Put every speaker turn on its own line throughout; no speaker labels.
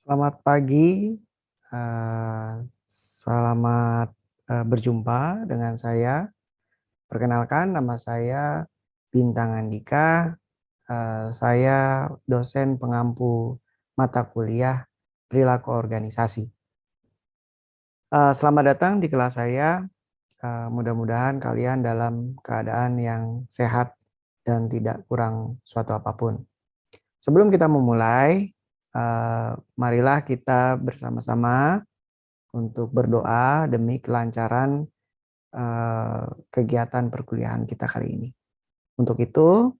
Selamat pagi, selamat berjumpa dengan saya. Perkenalkan, nama saya Bintang Andika. Saya dosen pengampu mata kuliah perilaku organisasi. Selamat datang di kelas saya. Mudah-mudahan kalian dalam keadaan yang sehat dan tidak kurang suatu apapun. Sebelum kita memulai, marilah kita bersama-sama untuk berdoa demi kelancaran kegiatan perkuliahan kita kali ini. Untuk itu,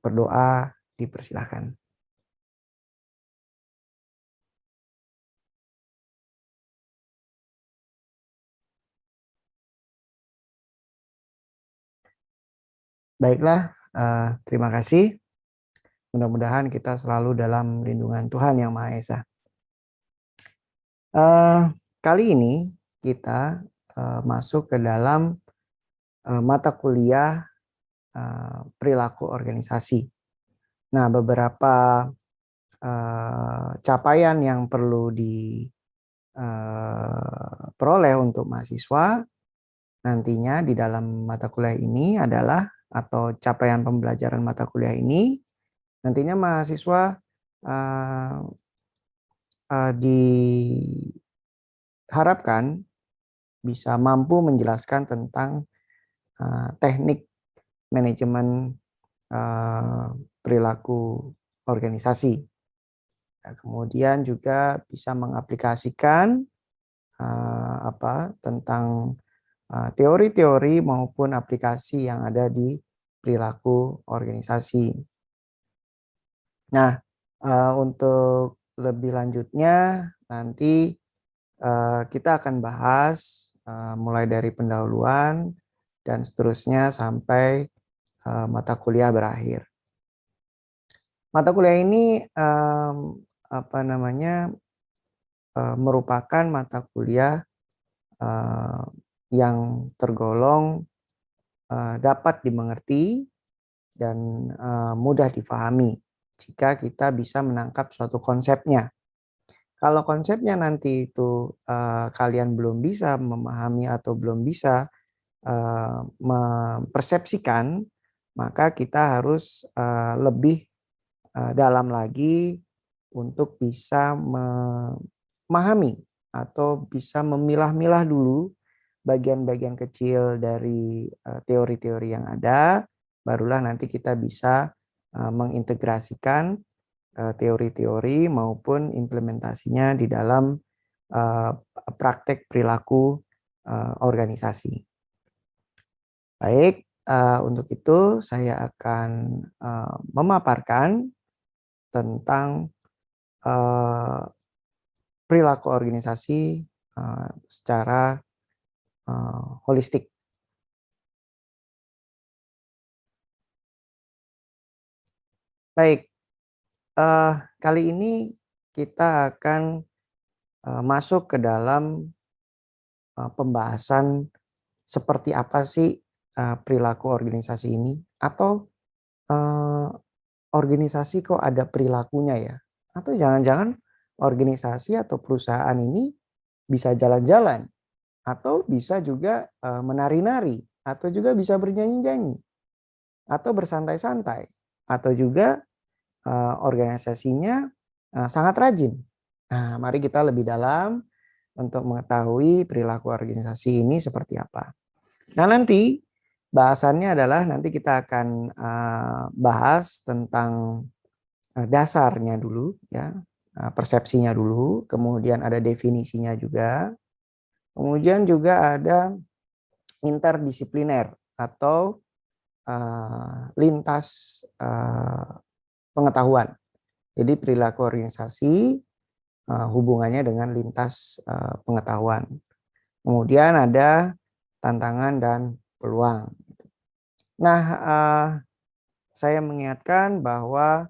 berdoa dipersilahkan. Baiklah, terima kasih. Mudah-mudahan kita selalu dalam lindungan Tuhan Yang Maha Esa. Kali ini kita masuk ke dalam mata kuliah perilaku organisasi. Nah, beberapa capaian yang perlu diperoleh untuk mahasiswa nantinya di dalam mata kuliah ini adalah, atau capaian pembelajaran mata kuliah ini nantinya mahasiswa diharapkan bisa mampu menjelaskan tentang teknik manajemen perilaku organisasi. Kemudian juga bisa mengaplikasikan tentang teori-teori maupun aplikasi yang ada di perilaku organisasi. Nah, untuk lebih lanjutnya nanti kita akan bahas mulai dari pendahuluan dan seterusnya sampai mata kuliah berakhir. Mata kuliah ini merupakan mata kuliah yang tergolong dapat dimengerti dan mudah difahami jika kita bisa menangkap suatu konsepnya. Kalau konsepnya nanti itu kalian belum bisa memahami atau belum bisa mempersepsikan, maka kita harus lebih dalam lagi untuk bisa memahami atau bisa memilah-milah dulu bagian-bagian kecil dari teori-teori yang ada, barulah nanti kita bisa mengintegrasikan teori-teori maupun implementasinya di dalam praktek perilaku organisasi. Baik, untuk itu saya akan memaparkan tentang perilaku organisasi secara holistik. Baik, kali ini kita akan masuk ke dalam pembahasan seperti apa sih perilaku organisasi ini, atau organisasi kok ada perilakunya ya, atau jangan-jangan organisasi atau perusahaan ini bisa jalan-jalan, atau bisa juga menari-nari, atau juga bisa bernyanyi-nyanyi, atau bersantai-santai, atau juga organisasinya sangat rajin. Nah, mari kita lebih dalam untuk mengetahui perilaku organisasi ini seperti apa. Nah, nanti bahasannya adalah nanti kita akan bahas tentang dasarnya dulu ya, persepsinya dulu, kemudian ada definisinya juga. Kemudian juga ada interdisipliner atau lintas pengetahuan. Jadi perilaku organisasi hubungannya dengan lintas pengetahuan. Kemudian ada tantangan dan peluang. Nah, saya mengingatkan bahwa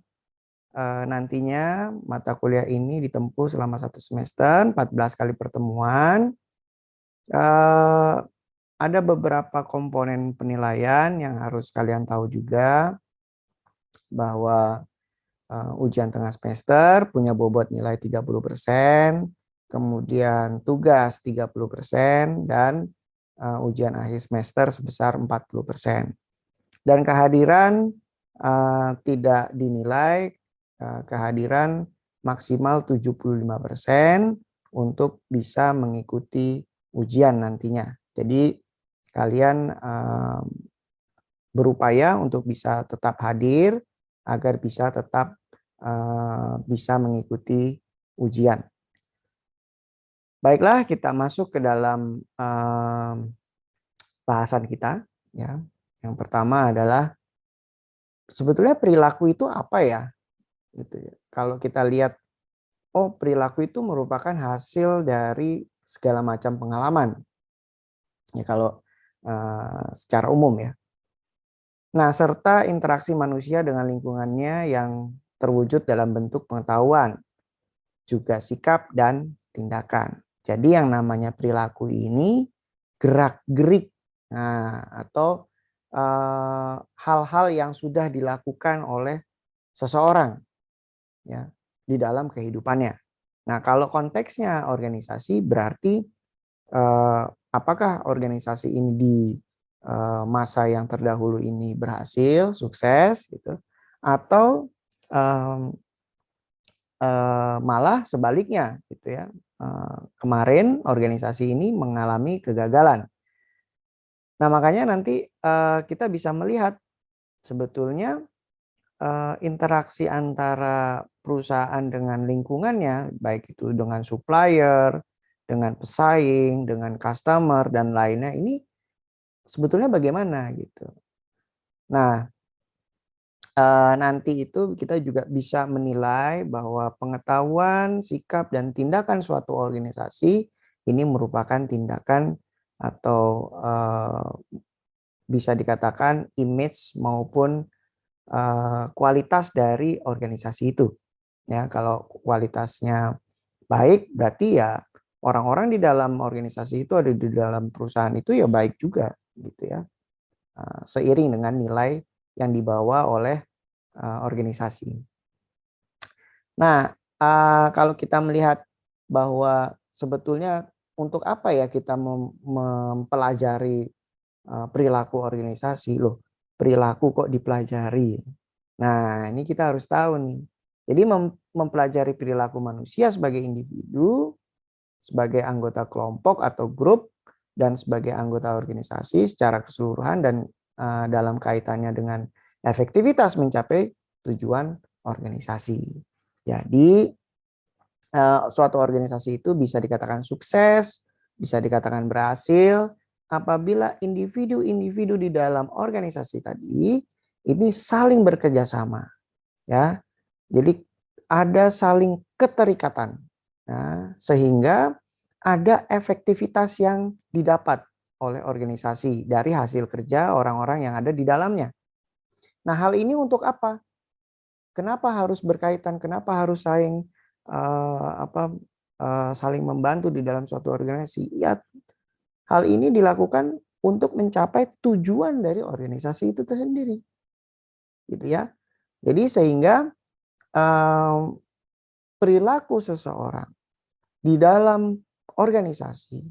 nantinya mata kuliah ini ditempuh selama 1 semester, 14 kali pertemuan. Ada beberapa komponen penilaian yang harus kalian tahu juga, bahwa ujian tengah semester punya bobot nilai 30%, kemudian tugas 30%, dan ujian akhir semester sebesar 40%. Dan kehadiran tidak dinilai, kehadiran maksimal 75% untuk bisa mengikuti ujian nantinya. Jadi kalian berupaya untuk bisa tetap hadir agar bisa tetap bisa mengikuti ujian. Baiklah, kita masuk ke dalam bahasan kita. Ya, yang pertama adalah sebetulnya perilaku itu apa ya? Gitu ya. Kalau kita lihat, oh perilaku itu merupakan hasil dari segala macam pengalaman. Ya kalau secara umum ya. Nah, serta interaksi manusia dengan lingkungannya yang terwujud dalam bentuk pengetahuan, juga sikap dan tindakan. Jadi yang namanya perilaku ini gerak-gerik, atau hal-hal yang sudah dilakukan oleh seseorang ya di dalam kehidupannya. Nah, kalau konteksnya organisasi berarti apakah organisasi ini di masa yang terdahulu ini berhasil, sukses gitu, atau malah sebaliknya gitu ya. Kemarin organisasi ini mengalami kegagalan. Nah, makanya nanti kita bisa melihat sebetulnya interaksi antara perusahaan dengan lingkungannya, baik itu dengan supplier, dengan pesaing, dengan customer dan lainnya, ini sebetulnya bagaimana gitu. Nah, nanti itu kita juga bisa menilai bahwa pengetahuan, sikap, dan tindakan suatu organisasi ini merupakan tindakan atau bisa dikatakan image maupun kualitas dari organisasi itu. Ya, kalau kualitasnya baik berarti ya orang-orang di dalam organisasi itu, ada di dalam perusahaan itu ya baik juga gitu ya. Seiring dengan nilai yang dibawa oleh organisasi. Nah, kalau kita melihat bahwa sebetulnya untuk apa ya kita mempelajari perilaku organisasi, loh perilaku kok dipelajari. Nah, ini kita harus tahu nih. Jadi mempelajari perilaku manusia sebagai individu, sebagai anggota kelompok atau grup, dan sebagai anggota organisasi secara keseluruhan, dan dalam kaitannya dengan efektivitas mencapai tujuan organisasi. Jadi suatu organisasi itu bisa dikatakan sukses, bisa dikatakan berhasil apabila individu-individu di dalam organisasi tadi ini saling bekerja sama, ya. Jadi ada saling keterikatan, nah, sehingga ada efektivitas yang didapat oleh organisasi dari hasil kerja orang-orang yang ada di dalamnya. Nah, hal ini untuk apa? Kenapa harus berkaitan? Kenapa harus saling membantu di dalam suatu organisasi? Ya, hal ini dilakukan untuk mencapai tujuan dari organisasi itu tersendiri, gitu ya. Jadi sehingga perilaku seseorang di dalam organisasi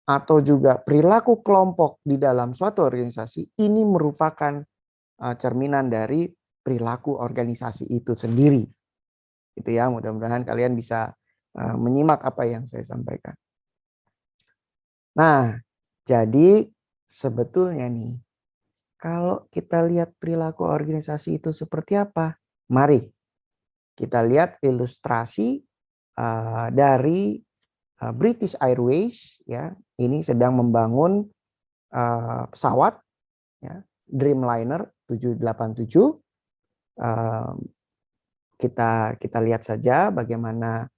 atau juga perilaku kelompok di dalam suatu organisasi ini merupakan cerminan dari perilaku organisasi itu sendiri. Gitu ya, mudah-mudahan kalian bisa menyimak apa yang saya sampaikan. Nah, jadi sebetulnya nih, kalau kita lihat perilaku organisasi itu seperti apa, mari kita lihat ilustrasi dari British Airways, ya. Ini sedang membangun pesawat, ya, Dreamliner 787. Kita lihat saja bagaimana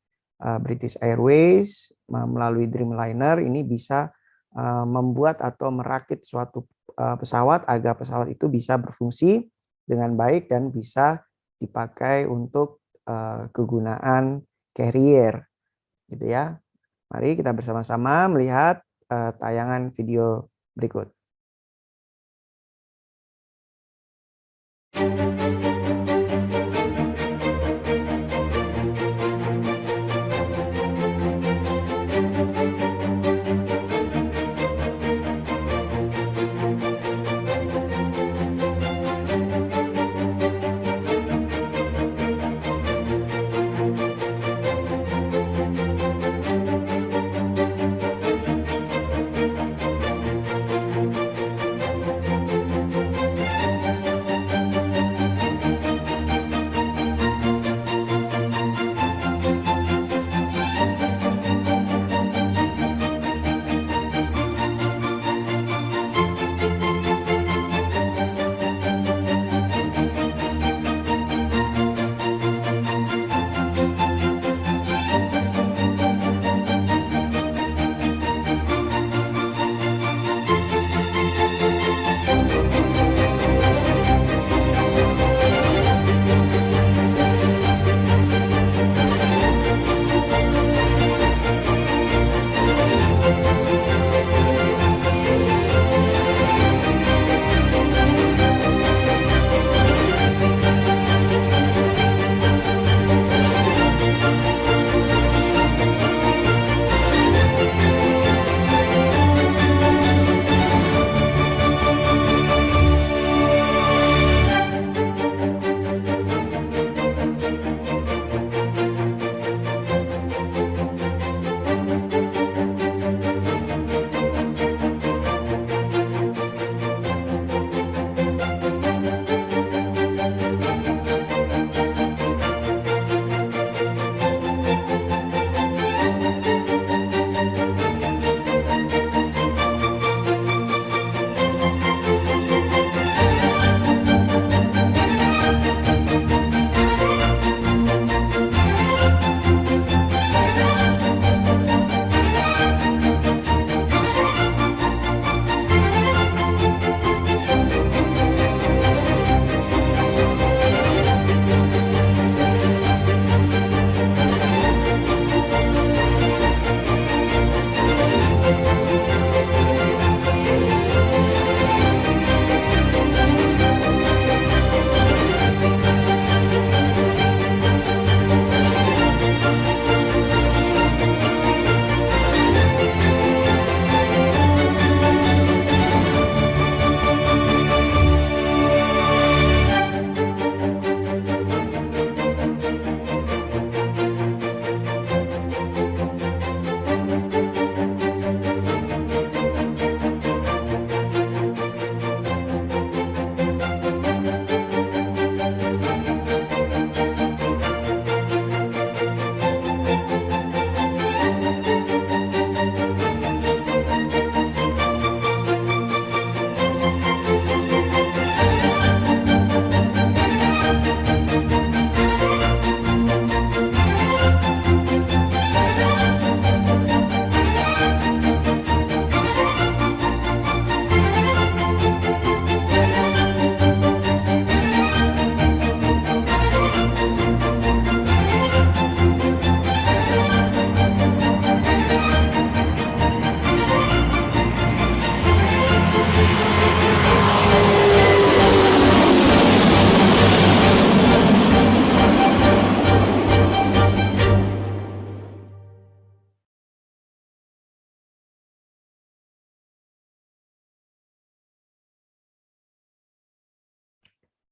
British Airways melalui Dreamliner ini bisa membuat atau merakit suatu pesawat agar pesawat itu bisa berfungsi dengan baik dan bisa dipakai untuk kegunaan carrier, gitu ya. Mari kita bersama-sama melihat tayangan video berikut.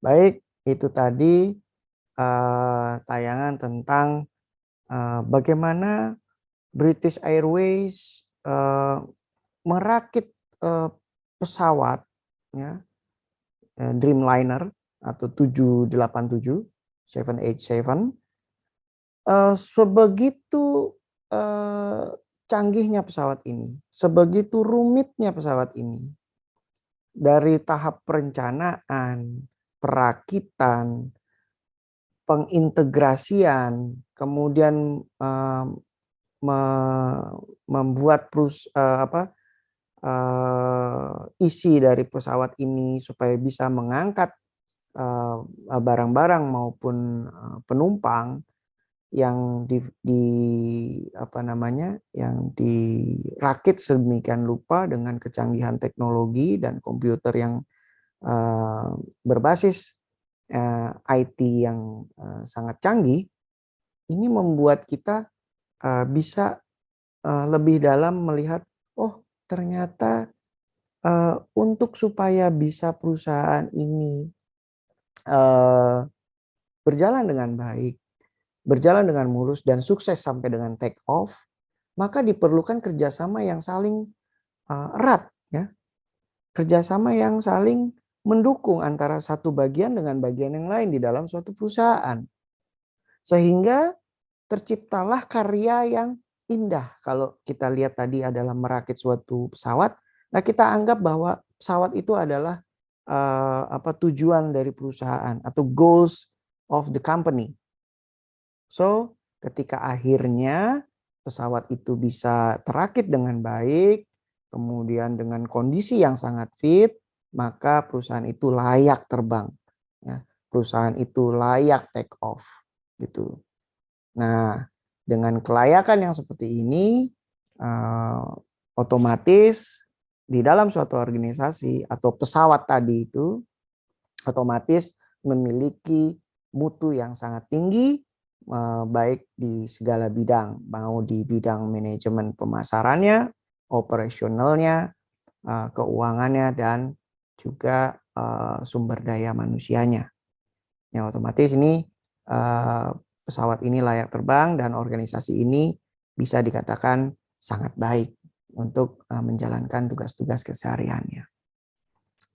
Baik, itu tadi tayangan tentang bagaimana British Airways merakit pesawat, ya, Dreamliner atau 787, 787, sebegitu canggihnya pesawat ini, sebegitu rumitnya pesawat ini, dari tahap perencanaan, perakitan, pengintegrasian, kemudian membuat isi dari pesawat ini supaya bisa mengangkat barang-barang maupun penumpang yang yang dirakit sedemikian rupa dengan kecanggihan teknologi dan komputer yang berbasis IT yang sangat canggih. Ini membuat kita bisa lebih dalam melihat, oh ternyata untuk supaya bisa perusahaan ini berjalan dengan baik, berjalan dengan mulus dan sukses sampai dengan take off, maka diperlukan kerjasama yang saling erat, ya, kerjasama yang saling mendukung antara satu bagian dengan bagian yang lain di dalam suatu perusahaan, sehingga terciptalah karya yang indah. Kalau kita lihat tadi adalah merakit suatu pesawat, nah kita anggap bahwa pesawat itu adalah tujuan dari perusahaan atau goals of the company. So, ketika akhirnya pesawat itu bisa terakit dengan baik, kemudian dengan kondisi yang sangat fit, maka perusahaan itu layak terbang. Ya, perusahaan itu layak take off, gitu. Nah, dengan kelayakan yang seperti ini, otomatis di dalam suatu organisasi atau pesawat tadi itu otomatis memiliki mutu yang sangat tinggi, baik di segala bidang, mau di bidang manajemen pemasarannya, operasionalnya, keuangannya, dan juga sumber daya manusianya. Ya, otomatis ini pesawat ini layak terbang dan organisasi ini bisa dikatakan sangat baik untuk menjalankan tugas-tugas kesehariannya.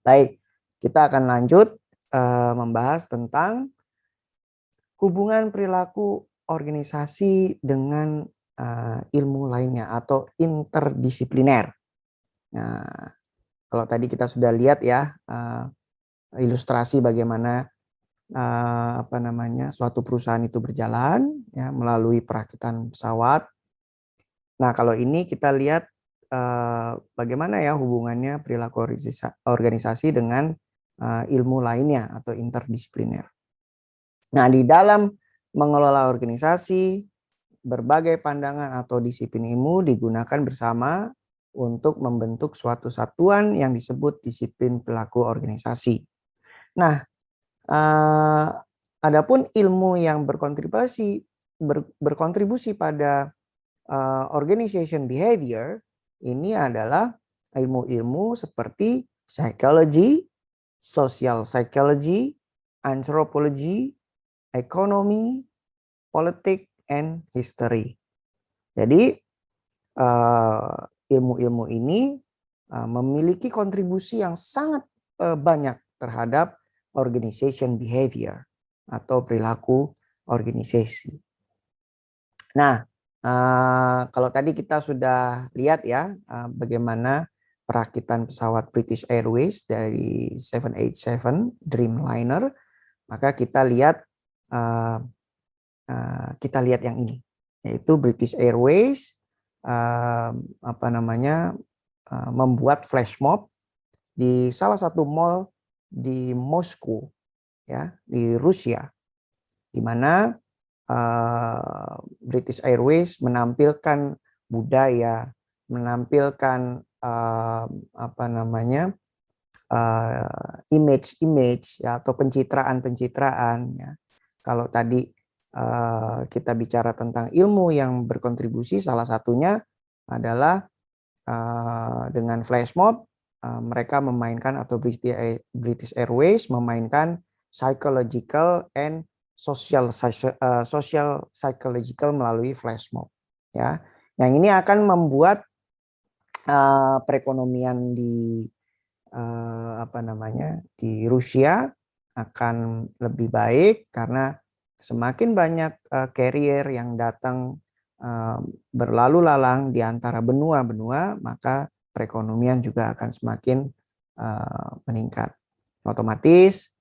Baik, kita akan lanjut membahas tentang hubungan perilaku organisasi dengan ilmu lainnya atau interdisipliner. Nah, kalau tadi kita sudah lihat ya ilustrasi bagaimana suatu perusahaan itu berjalan ya melalui perakitan pesawat. Nah, kalau ini kita lihat bagaimana ya hubungannya perilaku organisasi dengan ilmu lainnya atau interdisipliner. Nah, di dalam mengelola organisasi, berbagai pandangan atau disiplin ilmu digunakan bersama untuk membentuk suatu satuan yang disebut disiplin perilaku organisasi. Nah, adapun ilmu yang berkontribusi pada organization behavior ini adalah ilmu-ilmu seperti psychology, social psychology, anthropology, ekonomi, politik, and history. Jadi ilmu-ilmu ini memiliki kontribusi yang sangat banyak terhadap organization behavior atau perilaku organisasi. Nah, kalau tadi kita sudah lihat ya bagaimana perakitan pesawat British Airways dari 787 Dreamliner, maka kita lihat yang ini, yaitu British Airways membuat flash mob di salah satu mall di Moskow, ya, di Rusia, di mana British Airways menampilkan budaya, menampilkan image ya, atau pencitraan ya. Kalau tadi kita bicara tentang ilmu yang berkontribusi, salah satunya adalah dengan flash mob mereka memainkan atau British Airways memainkan psychological and social psychological melalui flash mob, ya. Yang ini akan membuat perekonomian di di Rusia akan lebih baik karena semakin banyak carrier yang datang berlalu lalang di antara benua-benua, maka perekonomian juga akan semakin meningkat. Otomatis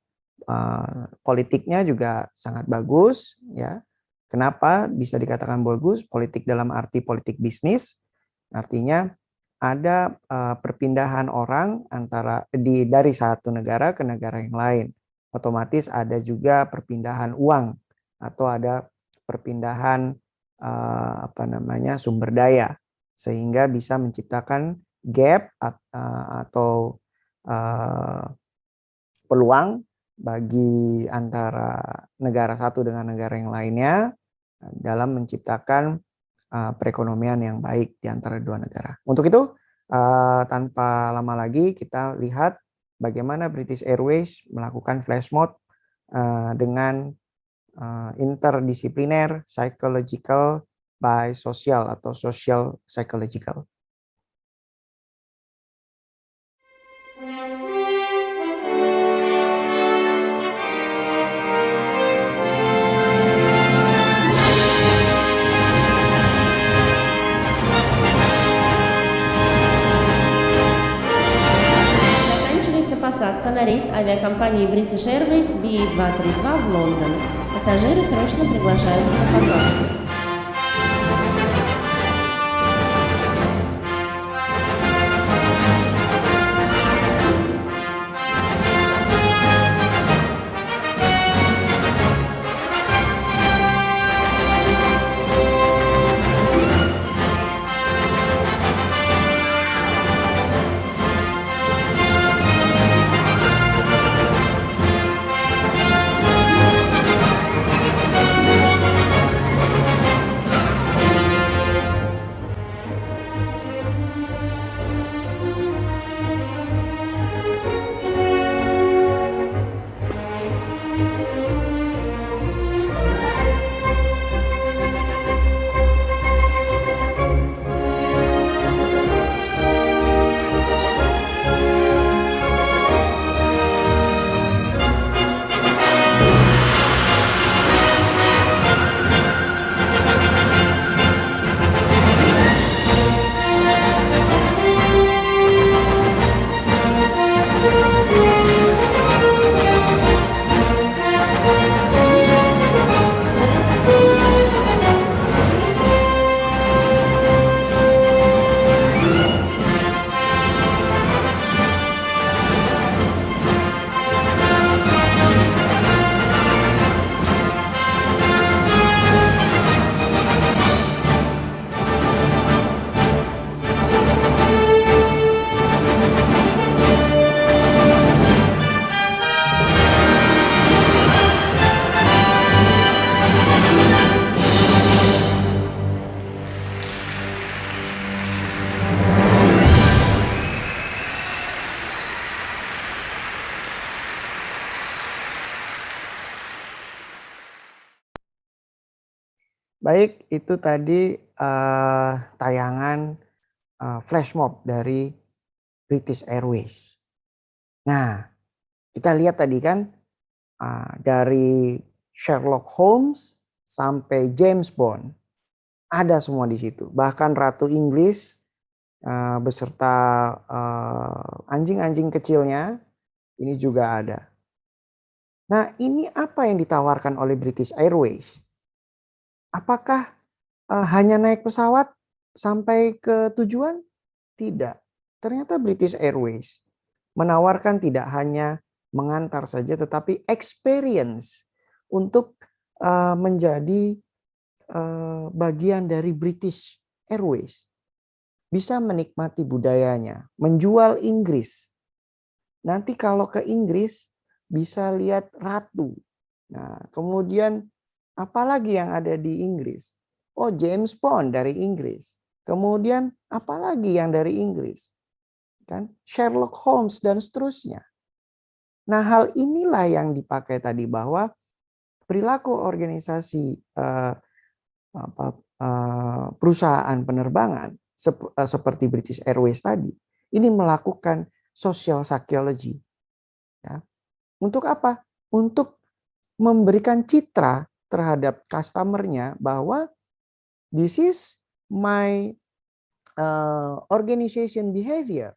politiknya juga sangat bagus, ya. Kenapa bisa dikatakan bagus? Politik dalam arti politik bisnis, artinya ada perpindahan orang dari satu negara ke negara yang lain. Otomatis ada juga perpindahan uang atau ada perpindahan sumber daya, sehingga bisa menciptakan gap atau peluang bagi antara negara satu dengan negara yang lainnya dalam menciptakan perekonomian yang baik di antara dua negara. Untuk itu, tanpa lama lagi kita lihat bagaimana British Airways melakukan flash mode dengan interdisipliner psychological by social atau social psychological.
Посадка на рейс авиакомпании British Airways BA232 в Лондон. Пассажиры срочно приглашаются на посадку.
Baik, itu tadi tayangan flash mob dari British Airways. Nah, kita lihat tadi kan dari Sherlock Holmes sampai James Bond ada semua di situ. Bahkan Ratu Inggris beserta anjing-anjing kecilnya ini juga ada. Nah, ini apa yang ditawarkan oleh British Airways? Apakah hanya naik pesawat sampai ke tujuan? Tidak. Ternyata British Airways menawarkan tidak hanya mengantar saja, tetapi experience untuk menjadi bagian dari British Airways. Bisa menikmati budayanya, menjual Inggris. Nanti kalau ke Inggris bisa lihat ratu. Nah, kemudian apalagi yang ada di Inggris? Oh, James Bond dari Inggris. Kemudian apalagi yang dari Inggris? Kan Sherlock Holmes dan seterusnya. Nah, hal inilah yang dipakai tadi bahwa perilaku organisasi perusahaan penerbangan seperti British Airways tadi ini melakukan social psychology. Ya. Untuk apa? Untuk memberikan citra terhadap customer-nya bahwa this is my organization behavior.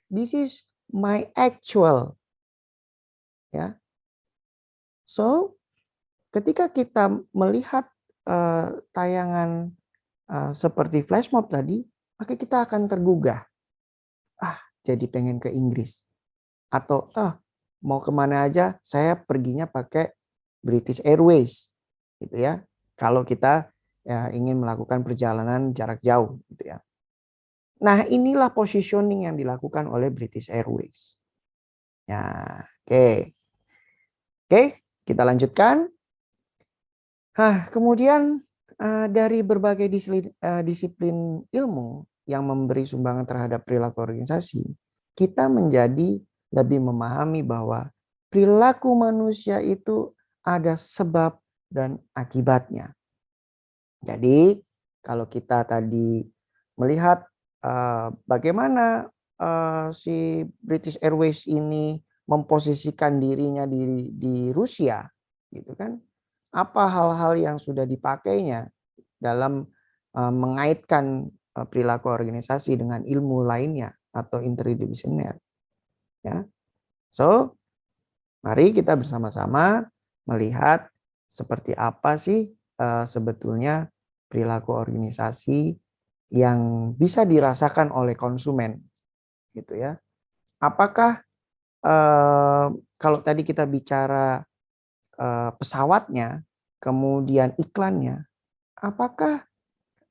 This is my actual. Ya. So, ketika kita melihat tayangan seperti flash mob tadi, maka kita akan tergugah. Jadi pengen ke Inggris. Atau mau kemana aja, saya perginya pakai British Airways. Gitu ya. Kalau kita ingin melakukan perjalanan jarak jauh. Gitu ya. Nah, inilah positioning yang dilakukan oleh British Airways. Ya, oke. Oke, kita lanjutkan. Kemudian dari berbagai disiplin ilmu yang memberi sumbangan terhadap perilaku organisasi, kita menjadi lebih memahami bahwa perilaku manusia itu ada sebab dan akibatnya. Jadi, kalau kita tadi melihat bagaimana si British Airways ini memposisikan dirinya di Rusia, gitu kan? Apa hal-hal yang sudah dipakainya dalam mengaitkan perilaku organisasi dengan ilmu lainnya atau interdisipliner. Ya. So, mari kita bersama-sama melihat seperti apa sih sebetulnya perilaku organisasi yang bisa dirasakan oleh konsumen, gitu ya. Apakah kalau tadi kita bicara pesawatnya, kemudian iklannya, apakah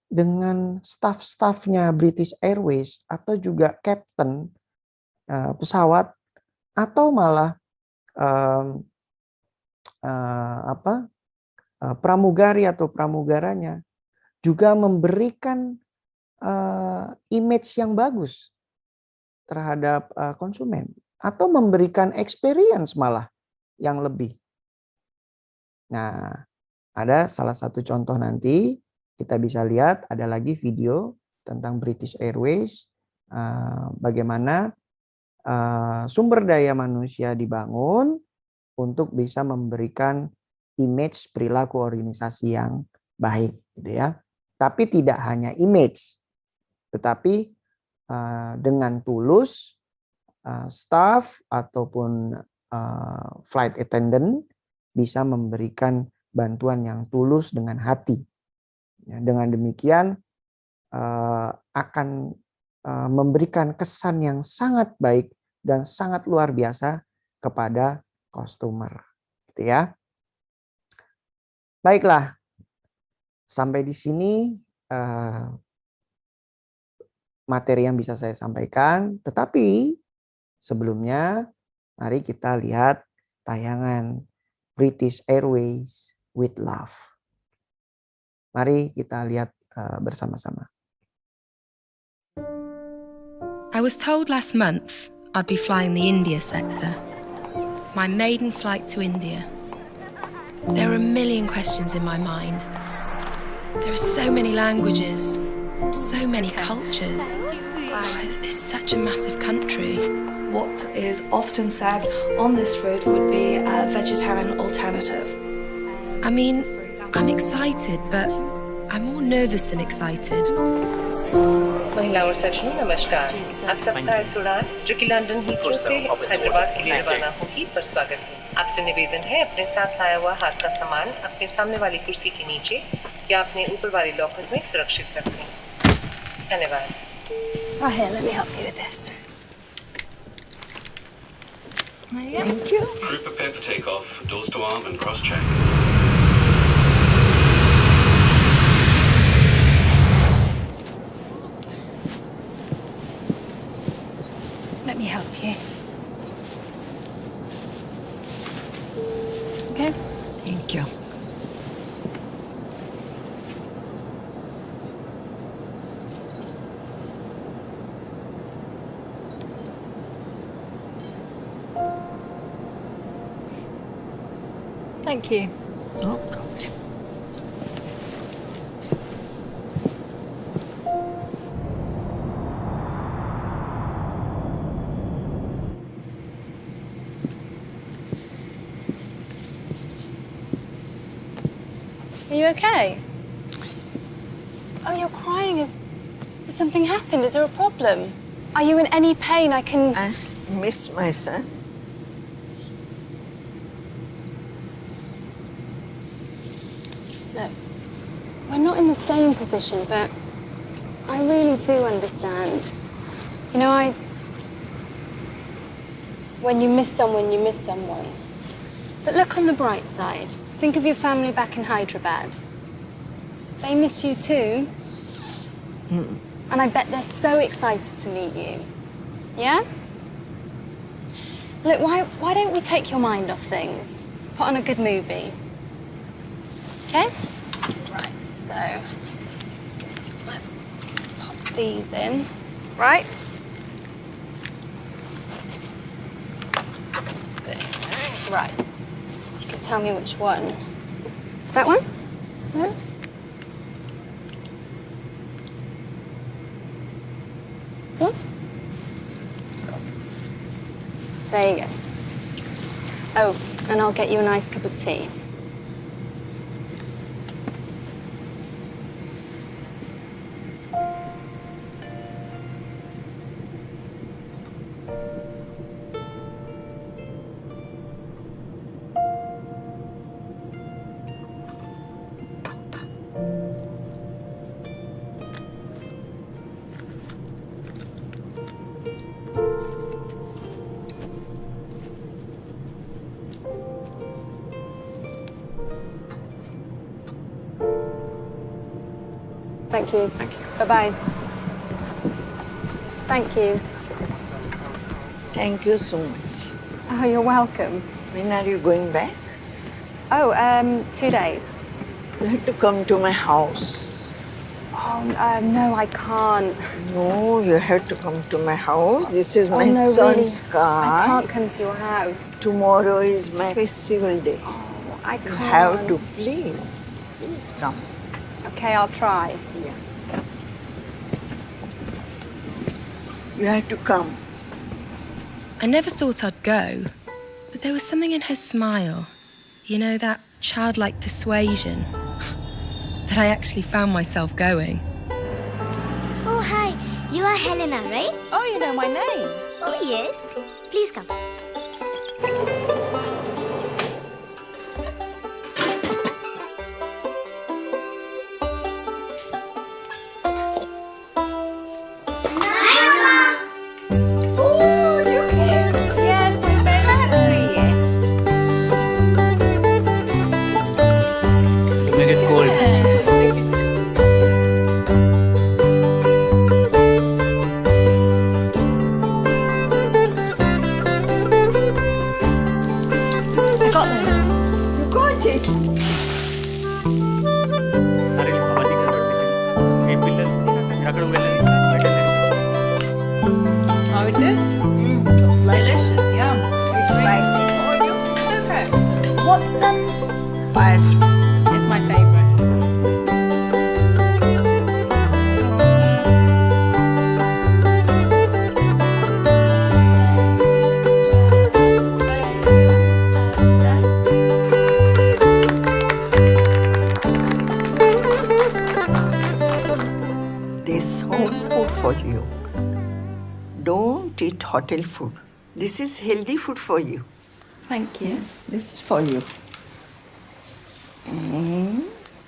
dengan staff-staffnya British Airways atau juga kapten pesawat atau malah pramugari atau pramugaranya juga memberikan image yang bagus terhadap konsumen atau memberikan experience malah yang lebih. Nah, ada salah satu contoh nanti kita bisa lihat, ada lagi video tentang British Airways, bagaimana sumber daya manusia dibangun untuk bisa memberikan image perilaku organisasi yang baik, gitu ya. Tapi tidak hanya image, tetapi dengan tulus staff ataupun flight attendant bisa memberikan bantuan yang tulus dengan hati. Ya, dengan demikian akan memberikan kesan yang sangat baik dan sangat luar biasa kepada customer, gitu ya. Baiklah, sampai di sini materi yang bisa saya sampaikan. Tetapi sebelumnya, mari kita lihat tayangan British Airways with Love. Mari kita lihat bersama-sama.
I was told last month I'd be flying the India sector. My maiden flight to India. There are a million questions in my mind. There are so many languages, so many cultures. It's such a massive country.
What is often served on this route would be a vegetarian alternative.
I mean, I'm excited, but I'm more nervous than excited.
महिलाओं और सज्जनों नमस्कार। आप सबका इस उड़ान जो कि लंदन हीथ्रो से हैदराबाद के लिए रवाना होगी पर स्वागत है। आपसे निवेदन है अपने साथ लाया हुआ हाथ का सामान अपने सामने वाली कुर्सी के नीचे या अपने ऊपर वाली लॉकर में सुरक्षित रखें। धन्यवाद।
Oh, here, let me help you with this.
Thank you.
Crew prepare for takeoff. Doors to arm and cross-check.
Let me help you. Okay?
Thank you.
Thank you.
No problem.
Are you okay? Oh, you're crying. Has something happened? Is there a problem? Are you in any pain? I
miss my son.
Look, we're not in the same position, but I really do understand. You know, when you miss someone, you miss someone. But look on the bright side. Think of your family back in Hyderabad. They miss you too. And I bet they're so excited to meet you. Yeah? Look, why don't we take your mind off things? Put on a good movie. Okay? Right, so let's pop these in. Right? What's this? Right. You can tell me which one. That one? No? Yeah? There you go. Oh, and I'll get you a nice cup of tea. Thank you.
Thank you.
Bye-bye. Thank you.
Thank you so much.
Oh, you're welcome.
When are you going back?
Oh, 2 days.
You have to come to my house.
Oh, no, I can't.
No, you have to come to my house. This is my
no,
son's
really,
car.
I can't come to your house.
Tomorrow is my festival day.
Oh, I can't.
You have to, please. Please come.
Okay, I'll try.
Yeah. You have to come.
I never thought I'd go, but there was something in her smile, you know, that childlike persuasion, that I actually found myself going.
Oh, hi. You are Helena, right?
Oh, you know my name.
Oh, yes. Please come.
How it is? It's delicious, yum.
It's spicy for you.
It's okay. What's
Spicy.
It's my favorite.
This home food for you. Don't eat hotel food. This is healthy food for you.
Thank you.
This is for you. And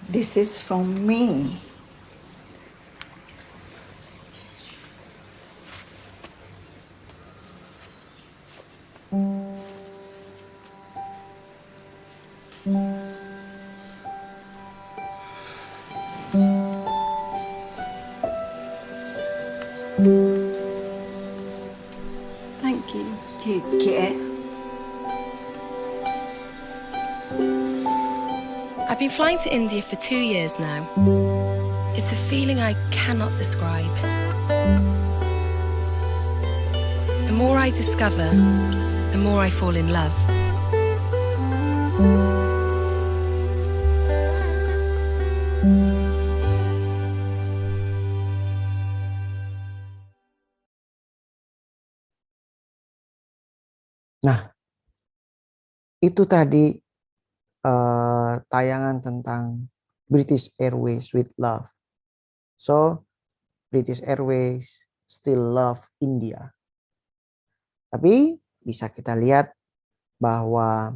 this is from me.
Thank you.
Take care.
I've been flying to India for 2 years now. It's a feeling I cannot describe. The more I discover, the more I fall in love.
Nah, itu tadi tayangan tentang British Airways with love. So, British Airways still love India. Tapi bisa kita lihat bahwa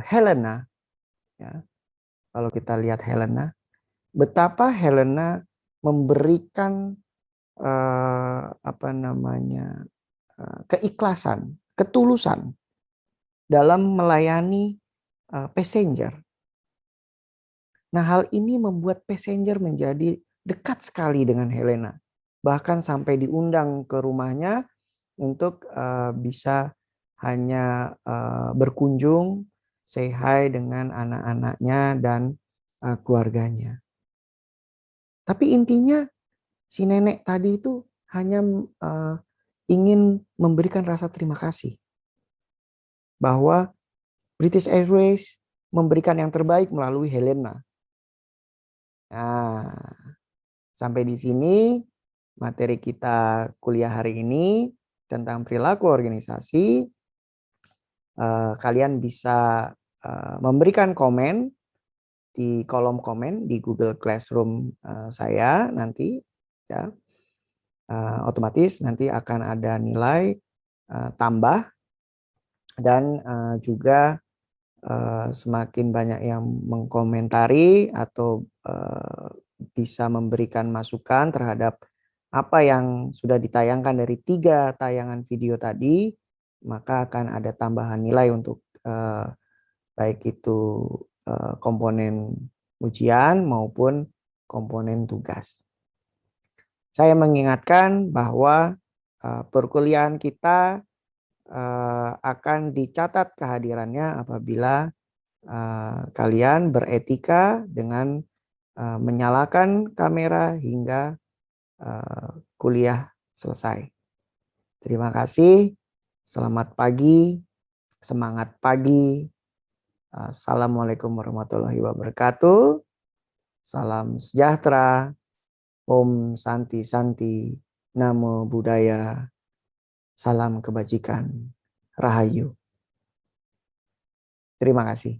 Helena, ya, kalau kita lihat Helena, betapa Helena memberikan keikhlasan, ketulusan dalam melayani passenger. Nah, hal ini membuat passenger menjadi dekat sekali dengan Helena. Bahkan sampai diundang ke rumahnya untuk bisa hanya berkunjung, say hi dengan anak-anaknya dan keluarganya. Tapi intinya si nenek tadi itu hanya ingin memberikan rasa terima kasih. Bahwa British Airways memberikan yang terbaik melalui Helena. Nah, sampai di sini materi kita kuliah hari ini tentang perilaku organisasi. Kalian bisa memberikan komen di kolom komen di Google Classroom saya nanti, ya. Otomatis nanti akan ada nilai tambah dan juga semakin banyak yang mengkomentari atau bisa memberikan masukan terhadap apa yang sudah ditayangkan dari 3 tayangan video tadi, maka akan ada tambahan nilai untuk baik itu komponen ujian maupun komponen tugas. Saya mengingatkan bahwa perkuliahan kita akan dicatat kehadirannya apabila kalian beretika dengan menyalakan kamera hingga kuliah selesai. Terima kasih. Selamat pagi. Semangat pagi. Assalamualaikum warahmatullahi wabarakatuh. Salam sejahtera. Om Santi Santi. Namo Buddhaya. Salam kebajikan. Rahayu. Terima kasih.